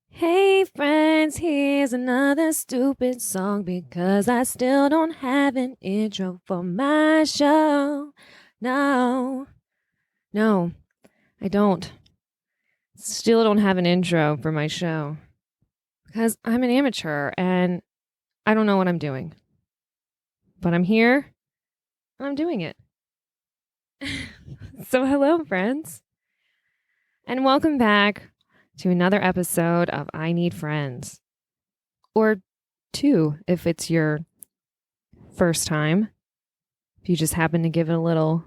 Hey friends, here's another stupid song because I still don't have an intro for my show. No, no, I don't. Still don't have an intro for my show because I'm an amateur and I don't know what I'm doing. But I'm here and I'm doing it. So, hello, friends, and welcome back to another episode of I Need Friends. Or two, if it's your first time. If you just happen to give it a little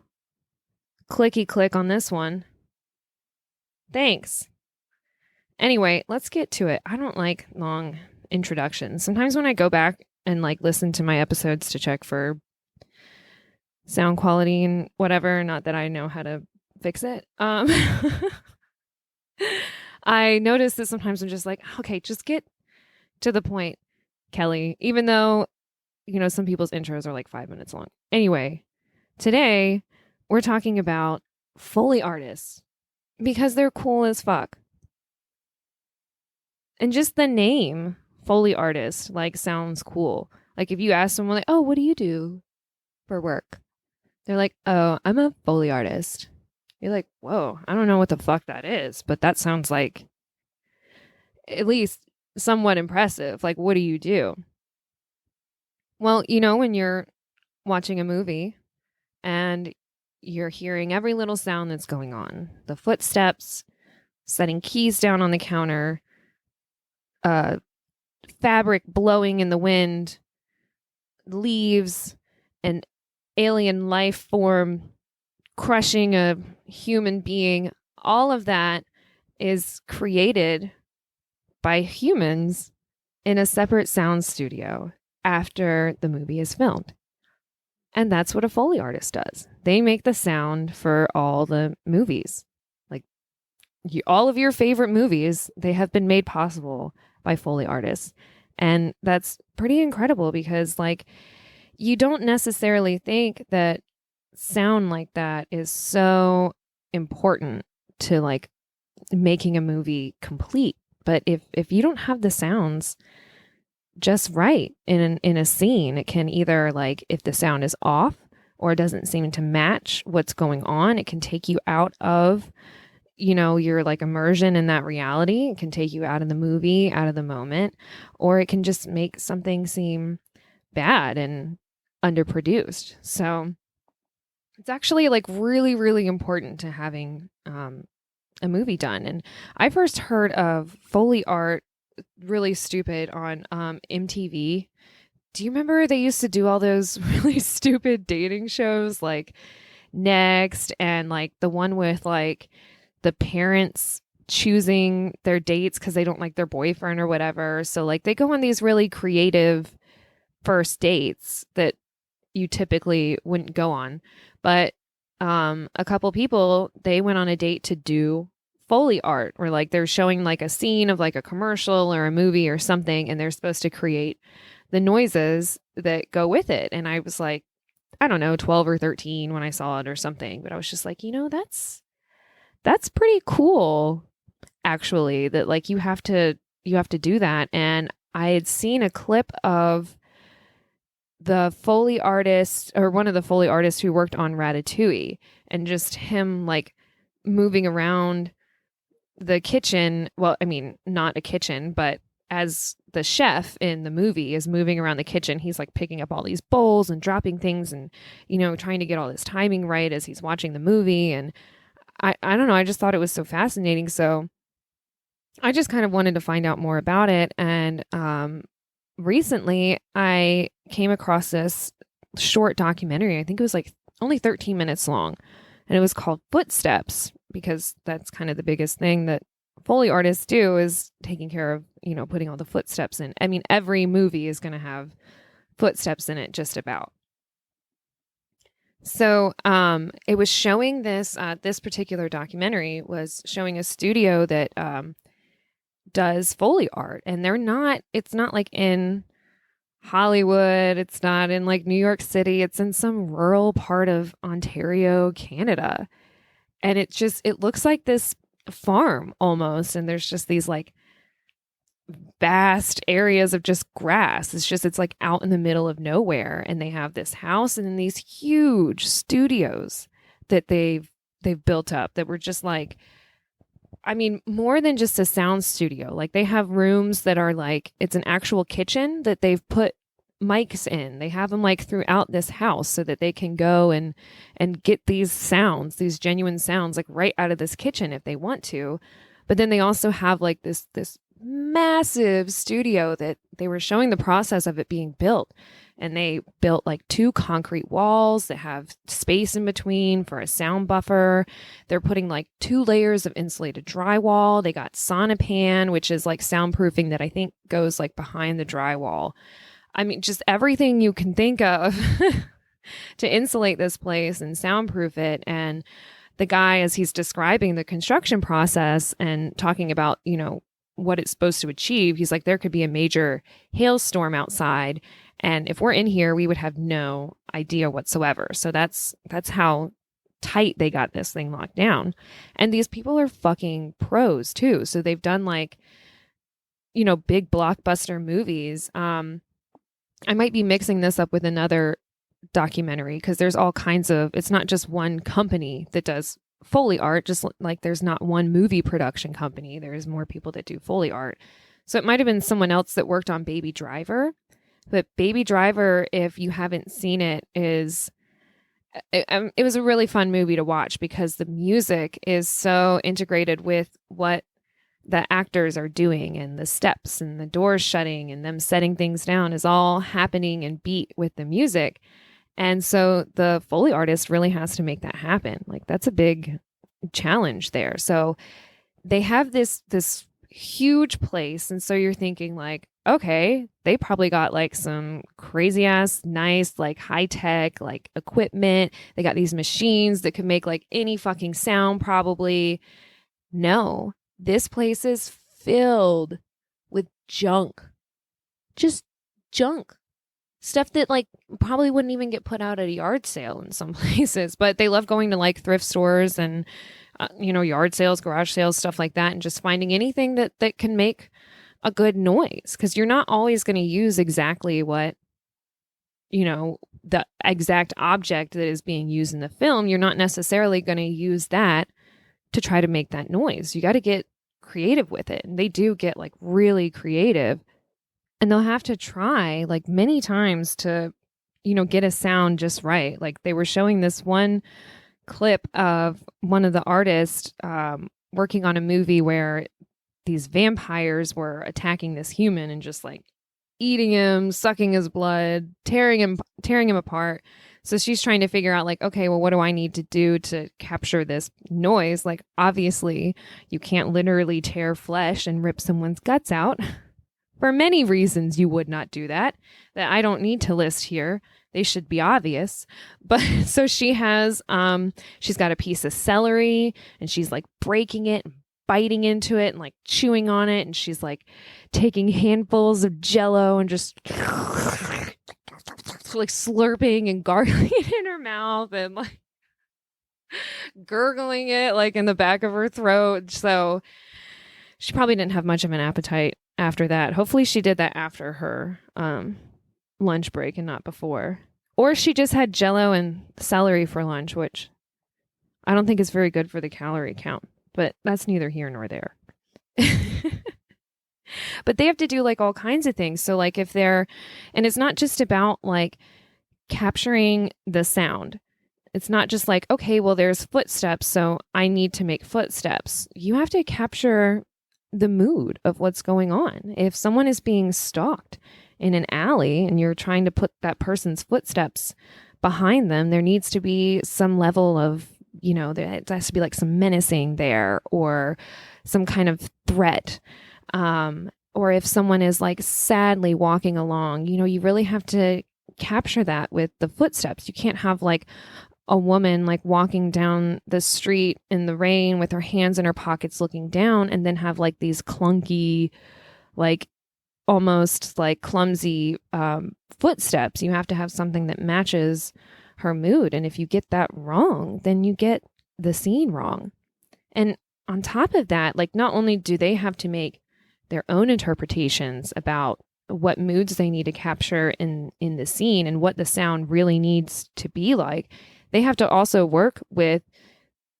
clicky click on this one, thanks. Anyway, let's get to it. I don't like long introductions. Sometimes when I go back and listen to my episodes to check for sound quality and whatever, not that I know how to fix it. I notice that sometimes I'm just like, okay, just get to the point, Kelly, even though, some people's intros are like 5 minutes long. Anyway, today we're talking about Foley artists because they're cool as fuck. And just the name Foley artist sounds cool. Like if you ask someone like, "Oh, what do you do for work?" They're like, "Oh, I'm a Foley artist." You're like, "Whoa, I don't know what the fuck that is, but that sounds like at least somewhat impressive. Like what do you do?" Well, when you're watching a movie and you're hearing every little sound that's going on, the footsteps, setting keys down on the counter, fabric blowing in the wind, leaves, an alien life form crushing a human being. All of that is created by humans in a separate sound studio after the movie is filmed. And that's what a Foley artist does. They make the sound for all the movies. All of your favorite movies, they have been made possible by Foley artists. And that's pretty incredible because you don't necessarily think that sound like that is so important to making a movie complete. But if you don't have the sounds just right in a scene, it can either if the sound is off or doesn't seem to match what's going on, it can take you out of your immersion in that reality. It can take you out of the movie, out of the moment, or it can just make something seem bad and underproduced. So it's actually really, really important to having a movie done. And I first heard of Foley art really stupid on MTV. Do you remember they used to do all those really stupid dating shows like Next and the one with the parents choosing their dates because they don't like their boyfriend or whatever. So they go on these really creative first dates that you typically wouldn't go on. But a couple people, they went on a date to do Foley art where they're showing a scene of a commercial or a movie or something, and they're supposed to create the noises that go with it. And I was like, I don't know, 12 or 13 when I saw it or something. But I was just like, that's pretty cool, actually, that you have to do that. And I had seen a clip of the Foley artist or one of the Foley artists who worked on Ratatouille and just him moving around the kitchen. Well, I mean, not a kitchen, but as the chef in the movie is moving around the kitchen, he's picking up all these bowls and dropping things and, trying to get all this timing right as he's watching the movie. And I don't know. I just thought it was so fascinating. So I just kind of wanted to find out more about it. And recently I came across this short documentary. I think it was only 13 minutes long. And it was called Footsteps because that's kind of the biggest thing that Foley artists do is taking care of, putting all the footsteps in. I mean, every movie is going to have footsteps in it just about. So it was showing this particular documentary was showing a studio that does Foley art. And it's not in Hollywood. It's not in New York City. It's in some rural part of Ontario, Canada. And it looks like this farm almost. And there's just these vast areas of just grass. It's like out in the middle of nowhere. And they have this house and then these huge studios that they've built up that were just like, I mean, more than just a sound studio. Like they have rooms that are like, it's an actual kitchen that they've put mics in. They have them like throughout this house so that they can go and get these sounds, these genuine sounds, like right out of this kitchen if they want to. But then they also have like this massive studio that they were showing the process of it being built. And they built like 2 concrete walls that have space in between for a sound buffer. They're putting like 2 layers of insulated drywall. They got Sonopan, which is like soundproofing that I think goes like behind the drywall. I mean, just everything you can think of to insulate this place and soundproof it. And the guy, as he's describing the construction process and talking about, you know, what it's supposed to achieve, he's like, there could be a major hailstorm outside. And if we're in here, we would have no idea whatsoever. So that's how tight they got this thing locked down. And these people are fucking pros too. So they've done like, you know, big blockbuster movies. I might be mixing this up with another documentary because there's all kinds of, it's not just one company that does Foley art, just like there's not one movie production company. There's more people that do Foley art. So it might have been someone else that worked on Baby Driver. But Baby Driver, if you haven't seen it, it was a really fun movie to watch because the music is so integrated with what the actors are doing, and the steps and the doors shutting and them setting things down is all happening in beat with the music. And so the Foley artist really has to make that happen. Like that's a big challenge there. So they have this huge place. And so you're thinking like, okay, they probably got like some crazy ass, nice, like high tech, like equipment. They got these machines that could make like any fucking sound probably. No, this place is filled with junk, just junk. Stuff that like probably wouldn't even get put out at a yard sale in some places, but they love going to like thrift stores and, you know, yard sales, garage sales, stuff like that. And just finding anything that can make a good noise. Cause you're not always going to use exactly what, you know, the exact object that is being used in the film. You're not necessarily going to use that to try to make that noise. You got to get creative with it. And they do get like really creative. And they'll have to try like many times to, you know, get a sound just right. Like they were showing this one clip of one of the artists working on a movie where these vampires were attacking this human and just like eating him, sucking his blood, tearing him apart. So she's trying to figure out like, okay, well, what do I need to do to capture this noise? Like, obviously, you can't literally tear flesh and rip someone's guts out. For many reasons, you would not do that I don't need to list here. They should be obvious. But so she has, she's got a piece of celery and she's like breaking it, and biting into it and like chewing on it. And she's like taking handfuls of Jello and just like slurping and gargling it in her mouth and like gurgling it like in the back of her throat. So she probably didn't have much of an appetite after that. Hopefully she did that after her lunch break and not before. Or she just had Jello and celery for lunch, which I don't think is very good for the calorie count, but that's neither here nor there. But they have to do like all kinds of things. So like if they're, and it's not just about like capturing the sound. It's not just like, okay, well, there's footsteps, so I need to make footsteps. You have to capture the mood of what's going on. If someone is being stalked in an alley and you're trying to put that person's footsteps behind them, there needs to be some level of, you know, there has to be like some menacing there or some kind of threat. Or if someone is like sadly walking along, you know, you really have to capture that with the footsteps. You can't have like a woman like walking down the street in the rain with her hands in her pockets looking down and then have like these clunky, like almost like clumsy footsteps. You have to have something that matches her mood. And if you get that wrong, then you get the scene wrong. And on top of that, like not only do they have to make their own interpretations about what moods they need to capture in the scene and what the sound really needs to be like. They have to also work with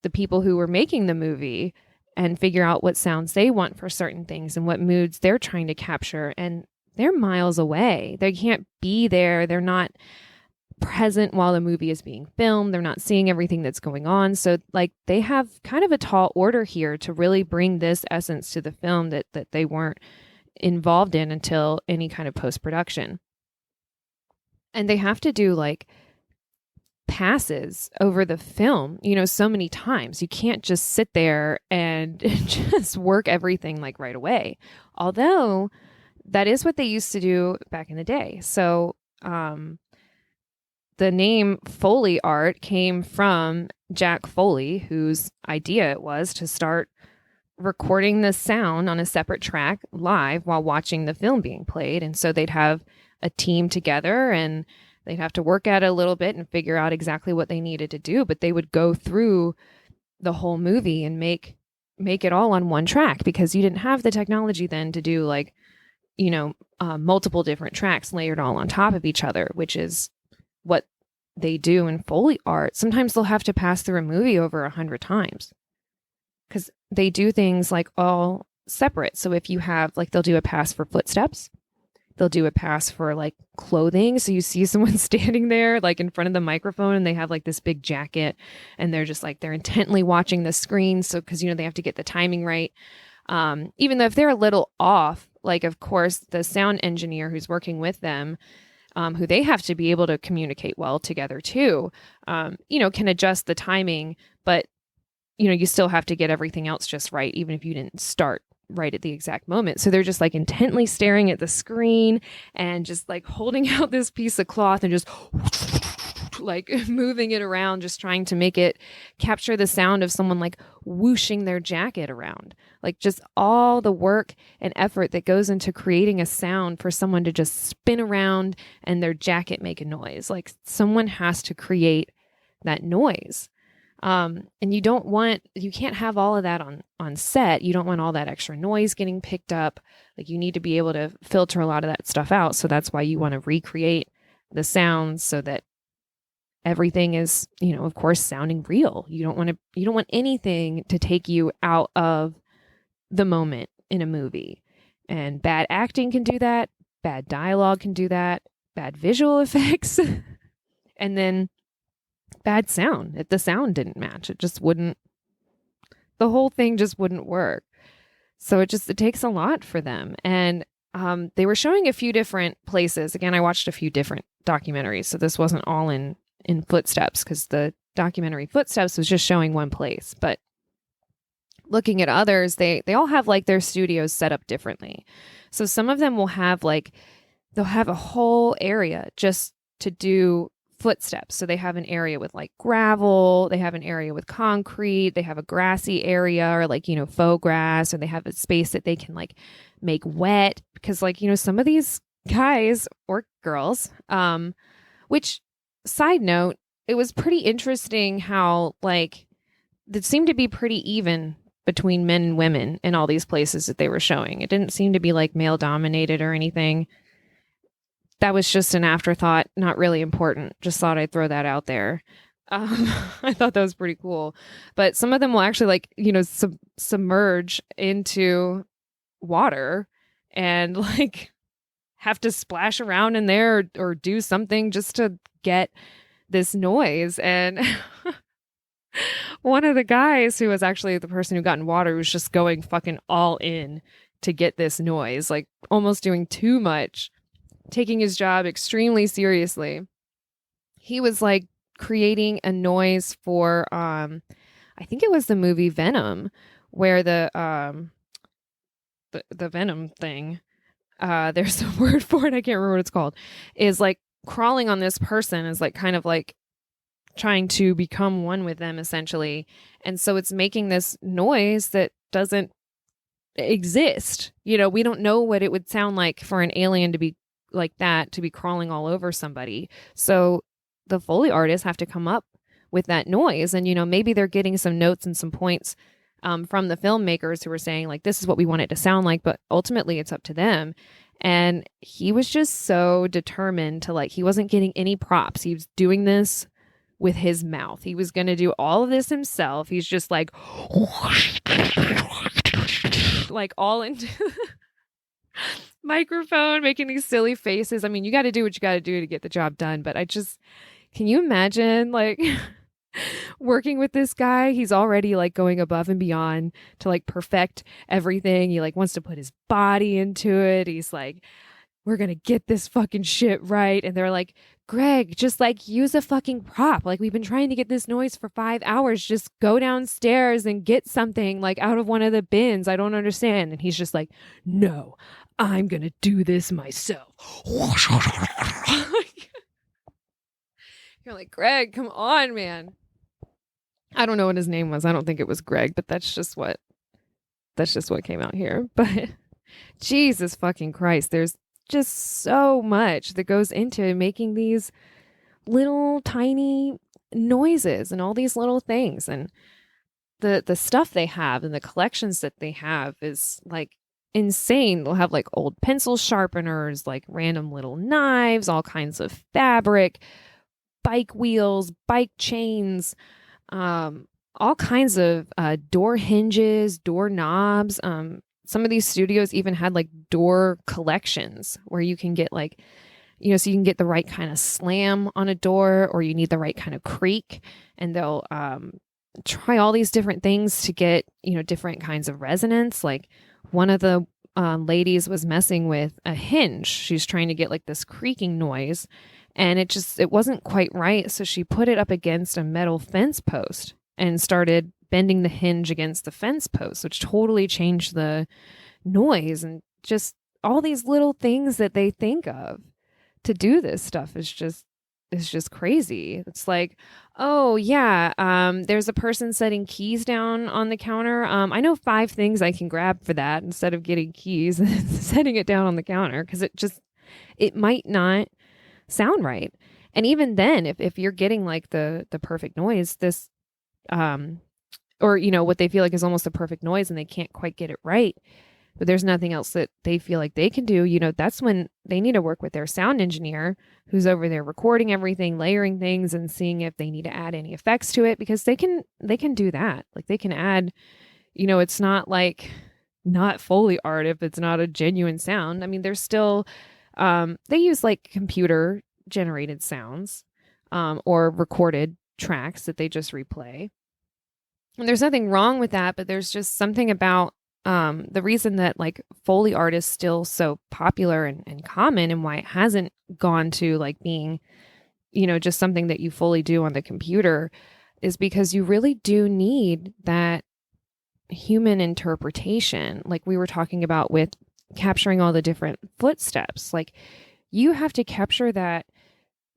the people who were making the movie and figure out what sounds they want for certain things and what moods they're trying to capture. And they're miles away. They can't be there. They're not present while the movie is being filmed. They're not seeing everything that's going on. So like they have kind of a tall order here to really bring this essence to the film that they weren't involved in until any kind of post-production. And they have to do like passes over the film, so many times. You can't just sit there and just work everything like right away. Although that is what they used to do back in the day. So the name Foley art came from Jack Foley, whose idea it was to start recording the sound on a separate track live while watching the film being played. And so they'd have a team together and they'd have to work at it a little bit and figure out exactly what they needed to do. But they would go through the whole movie and make it all on one track, because you didn't have the technology then to do like, multiple different tracks layered all on top of each other, which is what they do in Foley art. Sometimes they'll have to pass through a movie over 100 times because they do things like all separate. So if you have like, they'll do a pass for footsteps, they'll do a pass for like clothing. So you see someone standing there like in front of the microphone and they have like this big jacket and they're just like, they're intently watching the screen. So, cause they have to get the timing right. Even though if they're a little off, like of course the sound engineer who's working with them, who they have to be able to communicate well together too, can adjust the timing, but you still have to get everything else just right, even if you didn't start right at the exact moment. So they're just like intently staring at the screen and just like holding out this piece of cloth and just like moving it around, just trying to make it capture the sound of someone like whooshing their jacket around. Like just all the work and effort that goes into creating a sound for someone to just spin around and their jacket make a noise. Like someone has to create that noise. And you can't have all of that on set. You don't want all that extra noise getting picked up. Like you need to be able to filter a lot of that stuff out. So that's why you want to recreate the sounds so that everything is, of course, sounding real. You don't want anything to take you out of the moment in a movie. And bad acting can do that. Bad dialogue can do that. Bad visual effects. And then bad sound. If the sound didn't match, the whole thing just wouldn't work. So it takes a lot for them. And they were showing a few different places. Again, I watched a few different documentaries. So this wasn't all in Footsteps, because the documentary Footsteps was just showing one place. But looking at others, they all have like their studios set up differently. So some of them will have they'll have a whole area just to do footsteps. So they have an area with like gravel, they have an area with concrete, they have a grassy area or like, faux grass, or they have a space that they can like make wet, because like, some of these guys or girls, which side note, it was pretty interesting how like it seemed to be pretty even between men and women in all these places that they were showing. It didn't seem to be like male dominated or anything. That was just an afterthought, not really important. Just thought I'd throw that out there. I thought that was pretty cool. But some of them will actually like, submerge into water and like have to splash around in there or do something just to get this noise. And one of the guys who was actually the person who got in water was just going fucking all in to get this noise, like almost doing too much, taking his job extremely seriously. He was like creating a noise for I think it was the movie Venom, where the Venom thing, there's a word for it, I can't remember what it's called, is like crawling on this person, is like kind of like trying to become one with them essentially. And so it's making this noise that doesn't exist. We don't know what it would sound like for an alien to be like that, to be crawling all over somebody. So the Foley artists have to come up with that noise. And, maybe they're getting some notes and some points from the filmmakers who were saying like, this is what we want it to sound like, but ultimately it's up to them. And he was just so determined to like, he wasn't getting any props. He was doing this with his mouth. He was going to do all of this himself. He's just like, like all into microphone, making these silly faces. I mean, you got to do what you got to do to get the job done. But can you imagine like working with this guy? He's already like going above and beyond to like perfect everything. He like wants to put his body into it. He's like, we're going to get this fucking shit right. And they're like, Greg, just like use a fucking prop. Like we've been trying to get this noise for 5 hours. Just go downstairs and get something like out of one of the bins. I don't understand. And he's just like, no, I'm going to do this myself. You're like, Greg, come on, man. I don't know what his name was. I don't think it was Greg, but that's just what came out here. But Jesus fucking Christ, there's just so much that goes into making these little tiny noises and all these little things. And the stuff they have and the collections that they have is like insane. They'll have like old pencil sharpeners, like random little knives, all kinds of fabric, bike wheels, bike chains, all kinds of door hinges, door knobs. Some of these studios even had like door collections where you can get like, so you can get the right kind of slam on a door, or you need the right kind of creak, and they'll try all these different things to get, different kinds of resonance. Like one of the ladies was messing with a hinge. She's trying to get like this creaking noise, and it wasn't quite right. So she put it up against a metal fence post and started bending the hinge against the fence post, which totally changed the noise. And just all these little things that they think of to do this stuff is just crazy. It's like, oh yeah, there's a person setting keys down on the counter. I know 5 things I can grab for that instead of getting keys and setting it down on the counter, because it might not sound right. And even then, if you're getting like the perfect noise, this or what they feel like is almost the perfect noise, and they can't quite get it right, but there's nothing else that they feel like they can do, that's when they need to work with their sound engineer who's over there recording everything, layering things, and seeing if they need to add any effects to it, because they can do that. Like they can add, it's not like not Foley art if it's not a genuine sound. I mean, there's still they use like computer generated sounds or recorded tracks that they just replay. And there's nothing wrong with that, but there's just something about the reason that like Foley art is still so popular and common, and why it hasn't gone to like being, just something that you fully do on the computer, is because you really do need that human interpretation. Like we were talking about with capturing all the different footsteps, like you have to capture that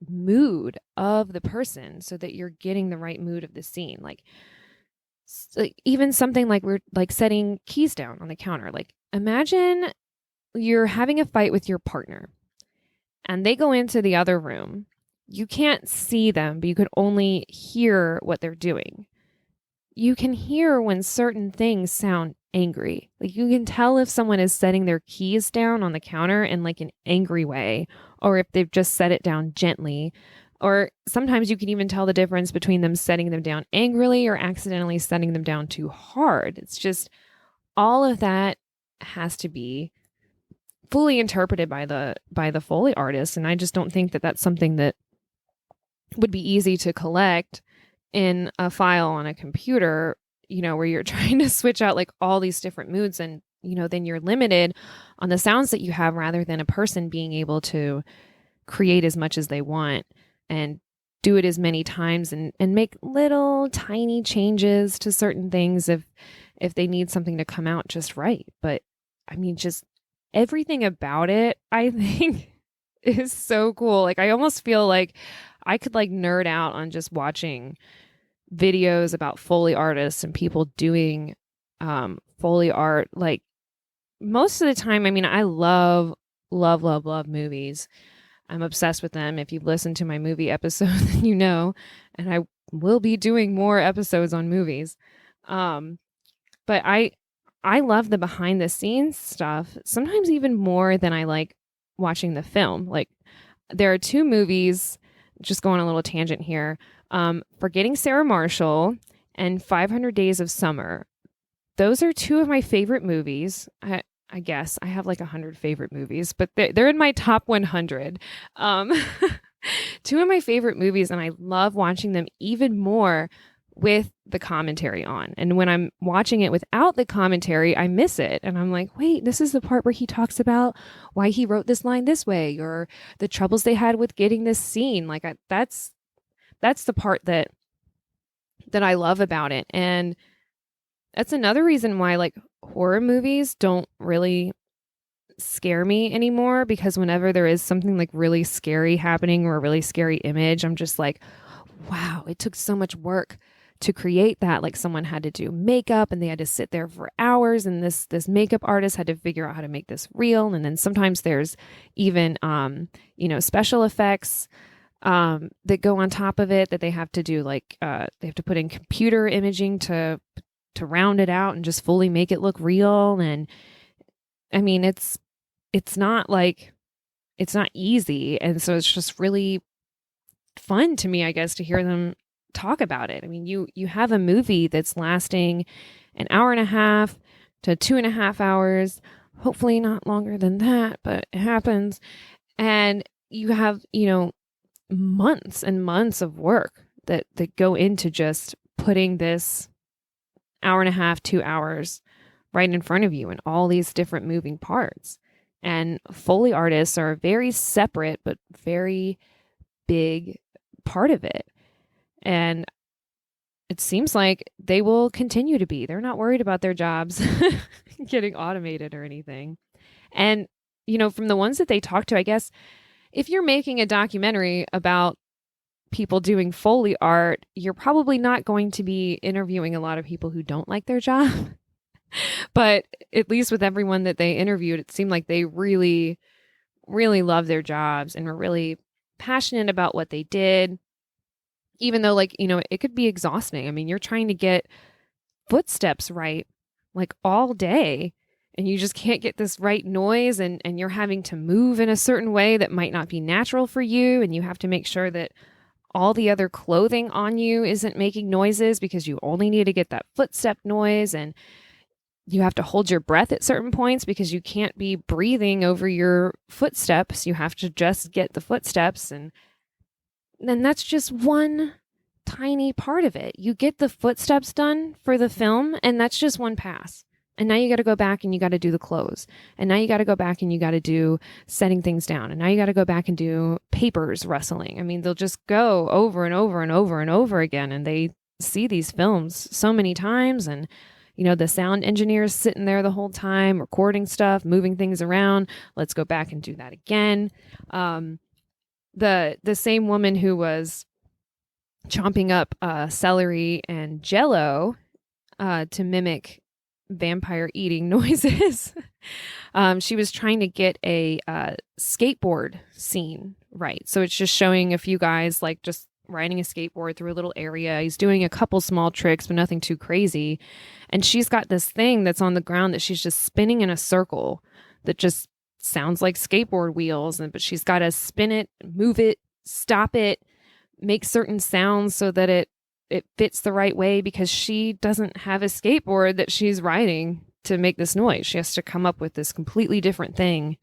mood of the person so that you're getting the right mood of the scene. Like even something like we're like setting keys down on the counter. Like imagine you're having a fight with your partner and they go into the other room. You can't see them, but you can only hear what they're doing. You can hear when certain things sound angry. Like you can tell if someone is setting their keys down on the counter in like an angry way, or if they've just set it down gently. Or sometimes you can even tell the difference between them setting them down angrily or accidentally setting them down too hard. It's just all of that has to be fully interpreted by the Foley artist. And I just don't think that that's something that would be easy to collect in a file on a computer, where you're trying to switch out like all these different moods, and, then you're limited on the sounds that you have, rather than a person being able to create as much as they want and do it as many times and make little tiny changes to certain things if they need something to come out just right. But I mean, just everything about it, I think is so cool. Like I almost feel like I could like nerd out on just watching videos about Foley artists and people doing Foley art. Like most of the time, I mean, I love movies. I'm obsessed with them. If you've listened to my movie episode, then and I will be doing more episodes on movies. But I love the behind the scenes stuff, sometimes even more than I like watching the film. Like there are two movies, just going on a little tangent here. Forgetting Sarah Marshall and 500 Days of Summer. Those are two of my favorite movies. I guess I have like 100 favorite movies, but they're in my top 100. Um, two of my favorite movies, and I love watching them even more with the commentary on. And when I'm watching it without the commentary, I miss it. And I'm like, wait, this is the part where he talks about why he wrote this line this way, or the troubles they had with getting this scene. Like that's the part that I love about it. And that's another reason why like horror movies don't really scare me anymore, because whenever there is something like really scary happening or a really scary image, I'm just like, wow, it took so much work to create that. Like someone had to do makeup and they had to sit there for hours, and this makeup artist had to figure out how to make this real. And then sometimes there's even special effects that go on top of it that they have to do, like they have to put in computer imaging to round it out and just fully make it look real. And I mean, it's not easy. And so it's just really fun to me, I guess, to hear them talk about it. I mean, you have a movie that's lasting an hour and a half to 2.5 hours, hopefully not longer than that, but it happens. And you have, months and months of work that go into just putting this hour and a half, 2 hours right in front of you and all these different moving parts. And Foley artists are a very separate but very big part of it. And it seems like they will continue to be. They're not worried about their jobs getting automated or anything. And, from the ones that they talk to, I guess, if you're making a documentary about people doing Foley art, you're probably not going to be interviewing a lot of people who don't like their job. But at least with everyone that they interviewed, it seemed like they really, really love their jobs and were really passionate about what they did. Even though, like, it could be exhausting. I mean, you're trying to get footsteps right, like all day, and you just can't get this right noise, and you're having to move in a certain way that might not be natural for you. And you have to make sure that all the other clothing on you isn't making noises, because you only need to get that footstep noise. And you have to hold your breath at certain points because you can't be breathing over your footsteps. You have to just get the footsteps. And then that's just one tiny part of it. You get the footsteps done for the film, and that's just one pass. And now you got to go back and you got to do the clothes. And now you got to go back and you got to do setting things down. And now you got to go back and do papers rustling. I mean, they'll just go over and over and over and over again. And they see these films so many times. And, the sound engineer's sitting there the whole time, recording stuff, moving things around. Let's go back and do that again. The same woman who was chomping up celery and Jell-O to mimic vampire eating noises. She was trying to get a skateboard scene right. So it's just showing a few guys like just riding a skateboard through a little area. He's doing a couple small tricks, but nothing too crazy. And she's got this thing that's on the ground that she's just spinning in a circle that just sounds like skateboard wheels. But she's got to spin it, move it, stop it, make certain sounds so that it fits the right way, because she doesn't have a skateboard that she's riding to make this noise. She has to come up with this completely different thing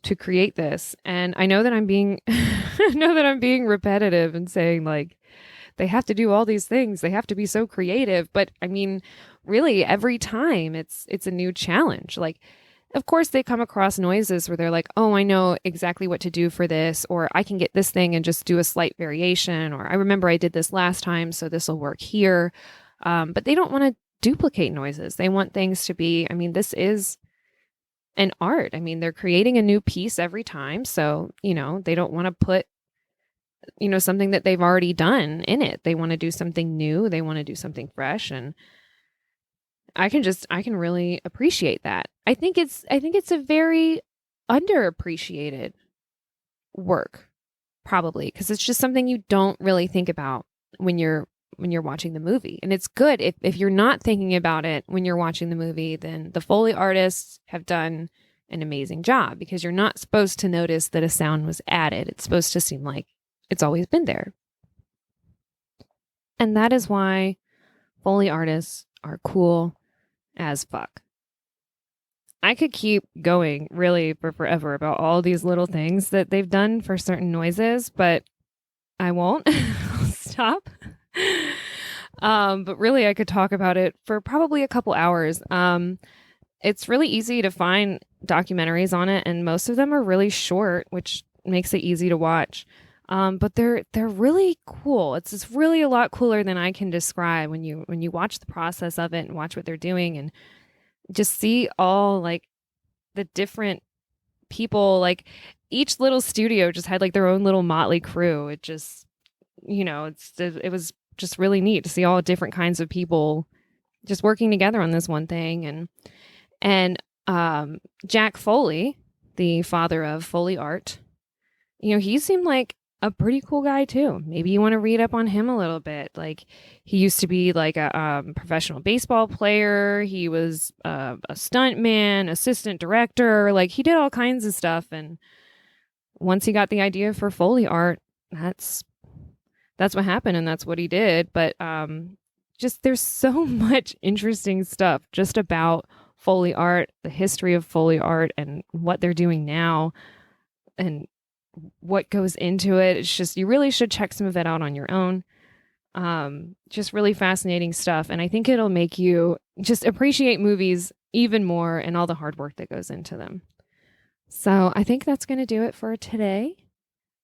to create this. And I know that I'm being repetitive and saying like they have to do all these things. They have to be so creative. But I mean, really every time it's a new challenge. Like, of course they come across noises where they're like, oh, I know exactly what to do for this, or I can get this thing and just do a slight variation, or I remember I did this last time, so this will work here. But they don't want to duplicate noises. They want things to be, I mean, this is an art. I mean, they're creating a new piece every time. So, they don't want to put, something that they've already done in it. They want to do something new. They want to do something fresh. And I can really appreciate that. I think it's a very underappreciated work, probably, because it's just something you don't really think about when you're watching the movie. And it's good if you're not thinking about it when you're watching the movie, then the Foley artists have done an amazing job, because you're not supposed to notice that a sound was added. It's supposed to seem like it's always been there. And that is why Foley artists are cool as fuck. I could keep going really for forever about all these little things that they've done for certain noises, but I won't. I'll stop. But really, I could talk about it for probably a couple hours. It's really easy to find documentaries on it, and most of them are really short, which makes it easy to watch. But they're really cool. It's really a lot cooler than I can describe when you watch the process of it and watch what they're doing and just see all like the different people. Like each little studio just had like their own little motley crew. It just, it was just really neat to see all different kinds of people just working together on this one thing. And Jack Foley, the father of Foley art, he seemed like a pretty cool guy too. Maybe you want to read up on him a little bit. Like he used to be like a professional baseball player. He was a stunt man, assistant director. Like he did all kinds of stuff. And once he got the idea for Foley art, that's what happened, and that's what he did. But just there's so much interesting stuff just about Foley art, the history of Foley art, and what they're doing now, and what goes into it. It's just, you really should check some of it out on your own. Just really fascinating stuff. And I think it'll make you just appreciate movies even more and all the hard work that goes into them. So I think that's going to do it for today.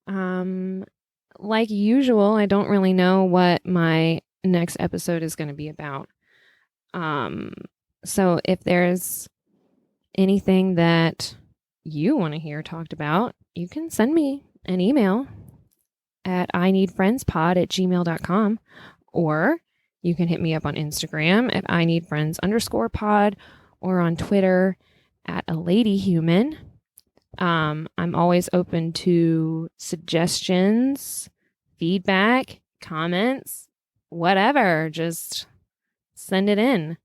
Like usual, I don't really know what my next episode is going to be about. So if there's anything that you want to hear talked about, you can send me an email at ineedfriendspod@gmail.com, or you can hit me up on Instagram at ineedfriends_pod, or on Twitter at @aladyhuman. I'm always open to suggestions, feedback, comments, whatever. Just send it in.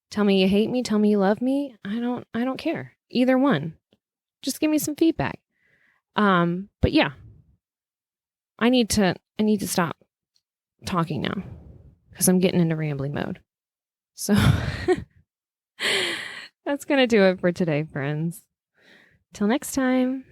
Tell me you hate me, tell me you love me. I don't care. Either one. Just give me some feedback. But yeah, I need to stop talking now because I'm getting into rambling mode. So that's going to do it for today, friends. Till next time.